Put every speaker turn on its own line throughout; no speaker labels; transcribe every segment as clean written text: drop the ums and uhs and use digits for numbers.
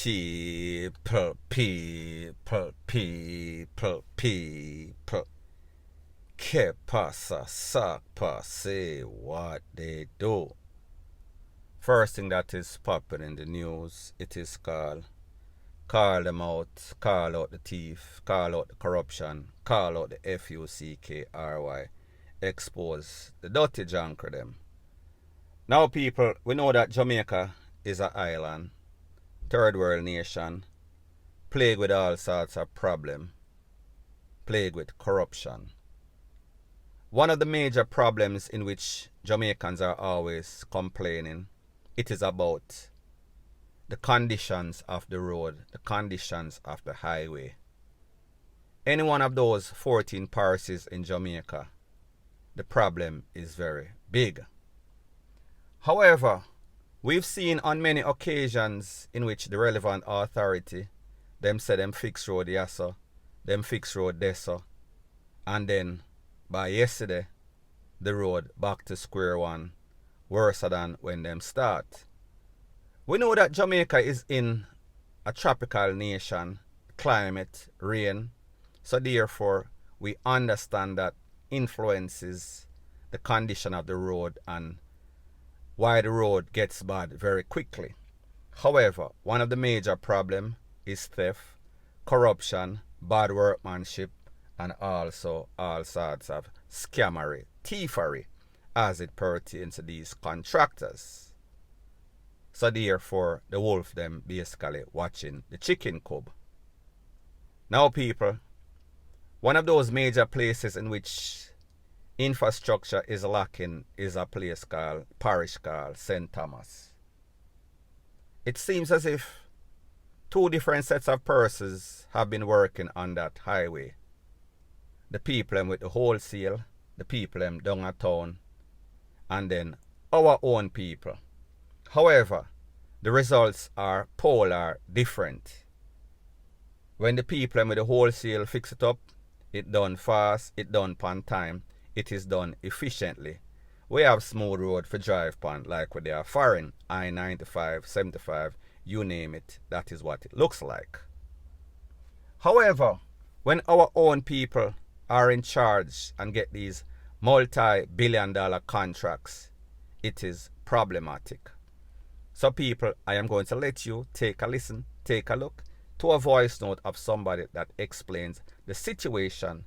People. Que pasa, sac passe, what they do. First thing that is popping in the news, it is called call them out, call out the thief, call out the corruption, call out the FUCKRY, expose the dirty junk of them. Now people, we know that Jamaica is an island, third world nation, plagued with all sorts of problems, plagued with corruption. One of the major problems in which Jamaicans are always complaining, it is about the conditions of the road, the conditions of the highway. Any one of those 14 parishes in Jamaica, the problem is very big. However, we've seen on many occasions in which the relevant authority, them say them fix road yassa, them fix road dessa, and then by yesterday, the road back to square one, worse than when them start. We know that Jamaica is in a tropical nation, climate, rain, so therefore we understand that influences the condition of the road and why the road gets bad very quickly. However, one of the major problems is theft, corruption, bad workmanship, and also all sorts of scammery, thievery, as it pertains to these contractors. So therefore, the wolf them basically watching the chicken coop. Now people, one of those major places in which infrastructure is lacking is a place called, parish called St. Thomas. It seems as if two different sets of persons have been working on that highway. The people with the wholesale, the people down at town, and then our own people. However, the results are polar different. When the people with the wholesale fix it up, it done fast, it done on time, it is done efficiently. We have smooth road for drive pan like with their foreign, I-95, 75, you name it, that is what it looks like. However, when our own people are in charge and get these multi-billion-dollar contracts, it is problematic. So people, I am going to let you take a listen, take a look to a voice note of somebody that explains the situation,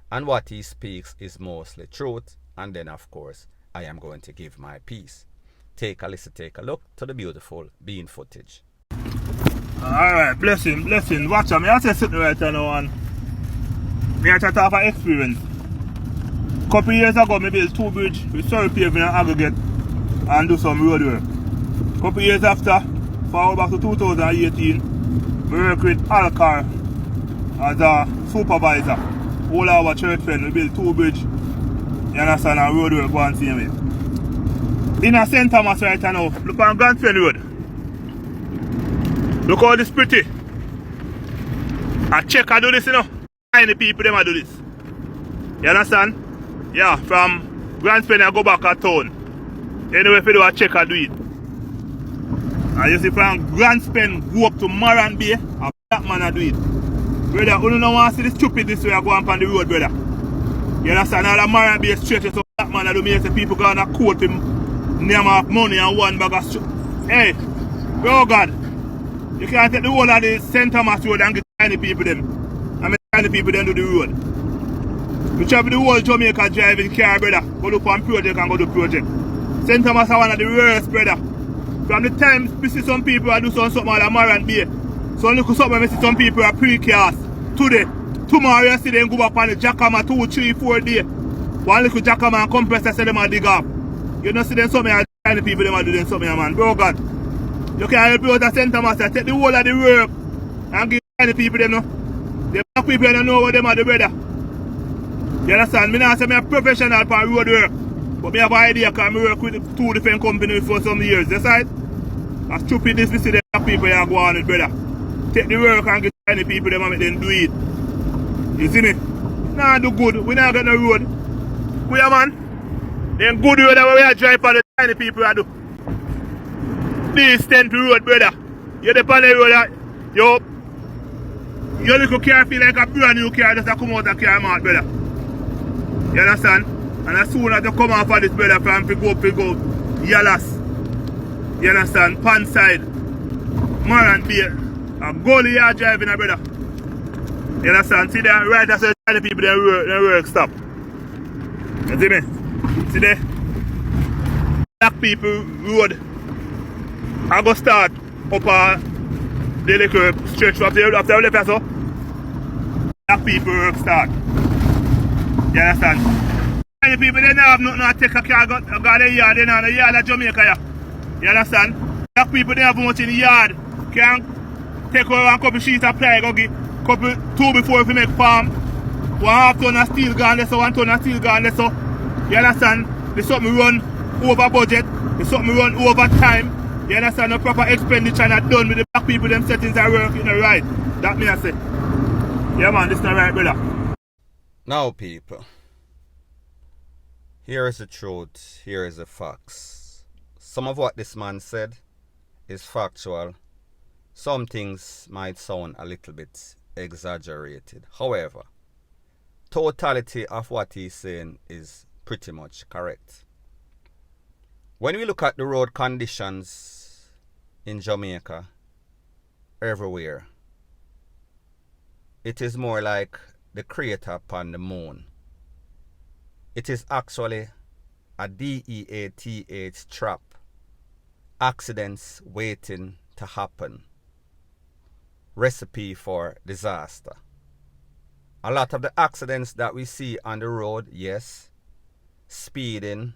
and what he speaks is mostly truth, and then of course I am going to give my piece. Take a listen, take a look to the beautiful bean footage.
Alright, blessing. Watch out, I say something right now, and I chat off an experience. Couple years ago, I built two bridges with soil paving and aggregate and do some road work. Couple years after, forward back to 2018, we work with Alcar as a supervisor. All our church friends, we built two bridges, you understand, and road work one same way. In a St. Thomas right now, look on Grand Fen Road. Look how this pretty. I check I do this, you know. Tiny people them I do this. You understand? Yeah, from Grand Fen I go back at town. Anyway, if you do a check I do it. And you see from Grand Fen go up to Maran Bay, a black man I do it. Brother, you don't want to see the stupid this way I go up on the road, brother. You understand? All the Maran Bay straight to black man I do me, say people gonna quote him name of money and one bag of hey, oh God. You can't take the whole of the St. Thomas Road and get tiny people them. I mean tiny people them do the road. We travel the whole Jamaica driving car, brother. Go look on project and go do project. St. Thomas are one of the worst, brother. From the time we see some people are do something on the Maran Bay. So look at something we see some people are precast. Today, tomorrow you see them go back on the jackhammer 2, 3, 4 days. One little jackhammer and compressor say them a dig up. You don't see them something tiny people them are doing something, man. Bro God. You can help you out of St. Thomas, take the whole of the work and give the people them know. The black people don't know what them are the brother. You understand? Me not say I'm a professional for road work, but I have an idea because I work with two different companies for some years. That's right? That's stupidness we see the black people here go on with, brother. Take the work and give the people them and make them do it. You see me? Nah, do good. We not get no road. We are man. Them good road that we are drive for the tiny people I do. This 10 road, brother. You're the on the road, Yo, your little car feel like a brand new car just to come out of car mart, brother. You understand? And as soon as you come off of this, brother, from pick up, Yalas. You understand? Pan side. Marant Bay. A goalie yard driving, brother. You understand? See there, right as the people they work stop. You see me? See there? Black people road. I go start up the little stretch after the left so. Black people work start. You understand? Many people they don't have nothing to take a car go the yard, they know the yard of Jamaica. Yeah. You understand? Black people they have much in the yard. Can take over a couple sheets of ply, go get couple 2 before if you make farm. 1/2 ton of steel gone there, so 1 ton of steel gone there, so. You understand? There's something run over budget, there's something run over time. You understand? No proper expenditure not done with the black people, them settings are working right. That me I say. Yeah man, this not right, brother.
Now people, here is the truth, here is the facts. Some of what this man said is factual. Some things might sound a little bit exaggerated. However, totality of what he's saying is pretty much correct. When we look at the road conditions in Jamaica, everywhere, it is more like the crater upon the moon. It is actually a DEATH trap. Accidents waiting to happen. Recipe for disaster. A lot of the accidents that we see on the road, yes, speeding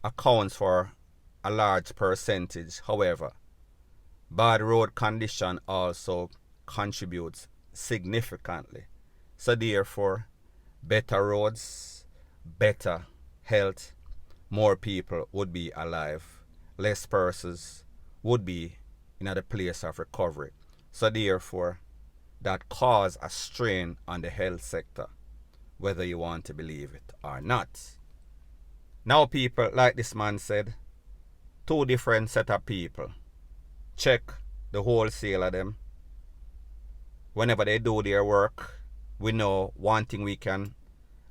accounts for a large percentage. However, bad road condition also contributes significantly. So therefore, better roads, better health, more people would be alive, less persons would be in a place of recovery. So therefore, that cause a strain on the health sector, whether you want to believe it or not. Now people, like this man said, 2 different set of people. Check the wholesale of them. Whenever they do their work, we know one thing we can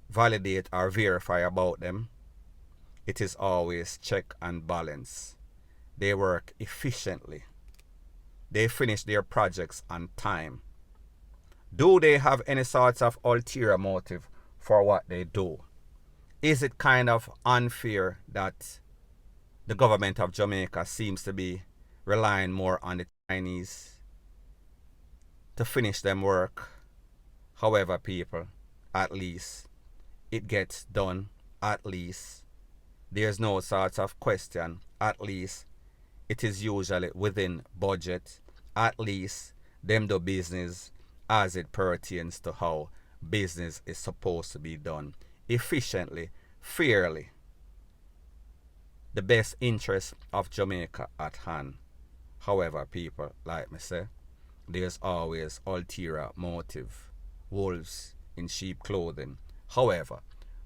validate or verify about them. It is always check and balance. They work efficiently. They finish their projects on time. Do they have any sorts of ulterior motive for what they do? Is it kind of unfair that the government of Jamaica seems to be relying more on the Chinese to finish them work? However, people, at least it gets done. At least there's no sort of question. At least it is usually within budget. At least them do business as it pertains to how business is supposed to be done. Efficiently, fairly. The best interest of Jamaica at hand. However, people, like me say, there's always ulterior motive. Wolves in sheep clothing. However,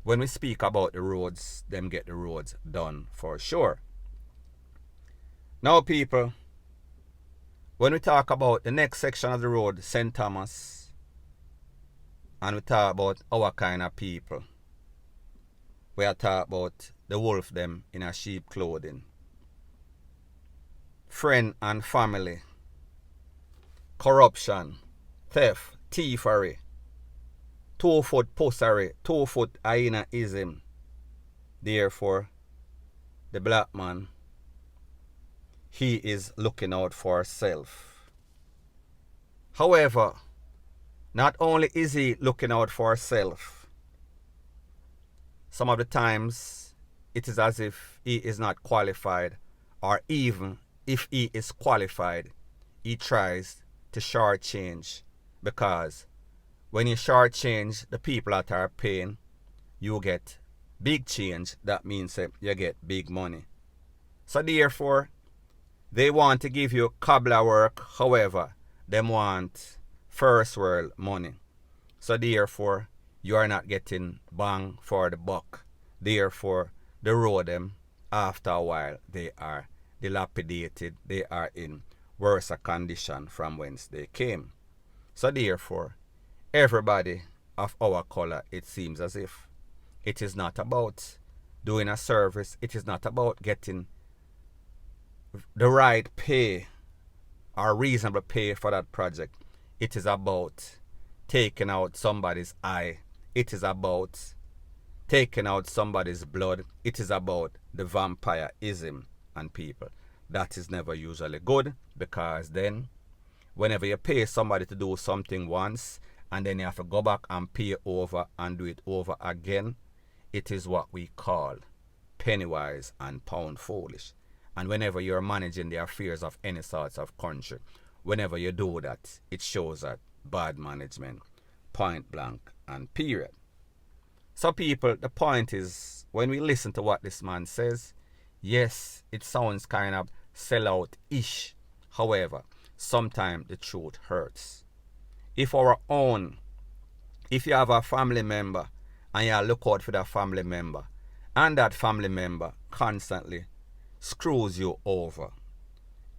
when we speak about the roads, them get the roads done for sure. Now people, when we talk about the next section of the road, St. Thomas, and we talk about our kind of people, we are talking about the wolf them in a sheep clothing. Friend and family, corruption, theft, thievery, 2-foot pussery, 2-foot hyenaism. Therefore, the black man, he is looking out for self. However, not only is he looking out for self, some of the times it is as if he is not qualified, or even if he is qualified, he tries to shortchange, because when you shortchange the people that are paying, you get big change. That means you get big money. So therefore, they want to give you cobbler work. However, they want first world money. So therefore, you are not getting bang for the buck. Therefore, the road them, after a while, they are dilapidated. They are in worse a condition from whence they came. So therefore, everybody of our color, it seems as if it is not about doing a service, it is not about getting the right pay or reasonable pay for that project. It is about taking out somebody's eye. It is about taking out somebody's blood. It is about the vampireism and people. That is never usually good, because then whenever you pay somebody to do something once and then you have to go back and pay over and do it over again, it is what we call penny wise and pound foolish. And whenever you're managing the affairs of any sorts of country, whenever you do that, it shows that bad management, point blank and period. So people, the point is, when we listen to what this man says, yes, it sounds kind of sellout-ish. However, sometimes the truth hurts. If you have a family member and you look out for that family member, and that family member constantly screws you over,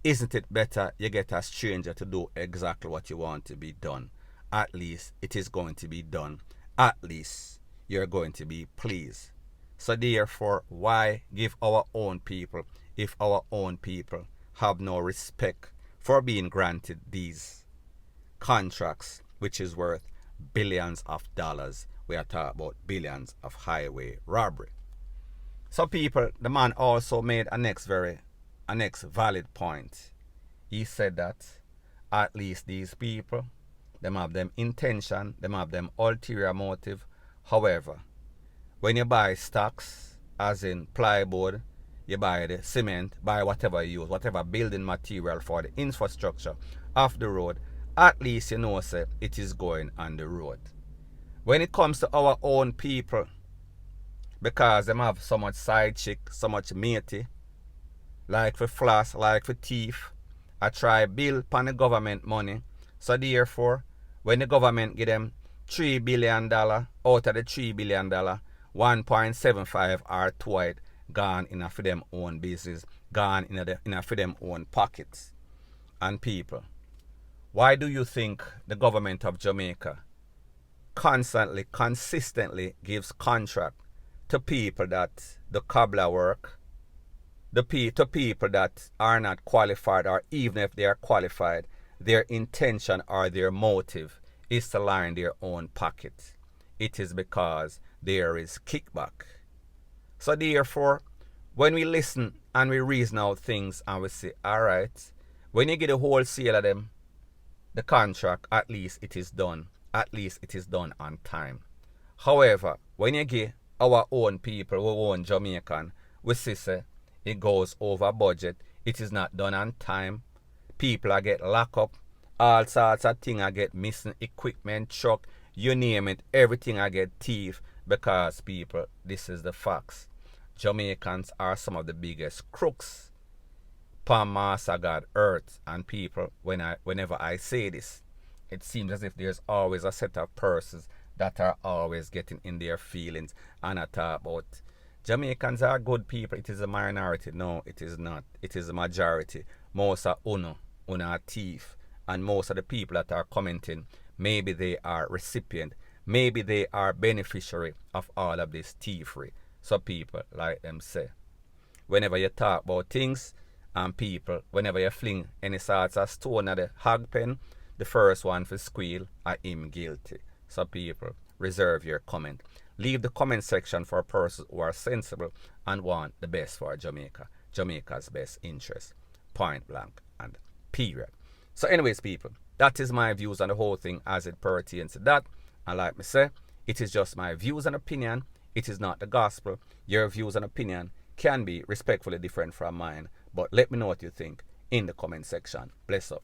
isn't it better you get a stranger to do exactly what you want to be done? At least it is going to be done. At least you're going to be pleased. So therefore, why give our own people if our own people have no respect for being granted these contracts, which is worth billions of dollars? We are talking about billions of highway robbery. So people, the man also made a next valid point. He said that at least these people, them have them intention, them have them ulterior motive. However, when you buy stocks, as in plywood, you buy the cement, buy whatever you use, whatever building material for the infrastructure of the road, at least you know, say, it is going on the road. When it comes to our own people, because them have so much side chick, so much matey, like for floss, like for thief, I try build upon the government money. So therefore, when the government give them $3 billion, out of the $3 billion, 1.75 are twice gone in a for them own business, gone in a for them own pockets. And people, why do you think the government of Jamaica consistently gives contract to people that the cobbler work, to people that are not qualified, or even if they are qualified, their intention or their motive is to line their own pocket? It is because there is kickback. So therefore, when we listen and we reason out things and we say, alright, when you get a wholesale of them, the contract, at least it is done. At least it is done on time. However, when you get our own people, our own Jamaican, we say it goes over budget, it is not done on time, people are get locked up, all sorts of things are get missing, equipment, truck, you name it, everything I get thief, because people, this is the facts. Jamaicans are some of the biggest crooks upon Master God earth. And people, whenever I say this, it seems as if there's always a set of persons that are always getting in their feelings and I talk about Jamaicans are good people. It is a minority. No, it is not. It is a majority. Most are uno are thief. And most of the people that are commenting, maybe they are recipient, maybe they are beneficiary of all of this thievery. So people, like them say, whenever you talk about things and people, whenever you fling any sorts of stone at the hog pen, the first one for squeal, I am guilty. So people, reserve your comment. Leave the comment section for persons who are sensible and want the best for Jamaica. Jamaica's best interest. Point blank and period. So anyways, people, that is my views on the whole thing as it pertains to that. And like me say, it is just my views and opinion. It is not the gospel. Your views and opinion can be respectfully different from mine. But let me know what you think in the comment section. Bless up.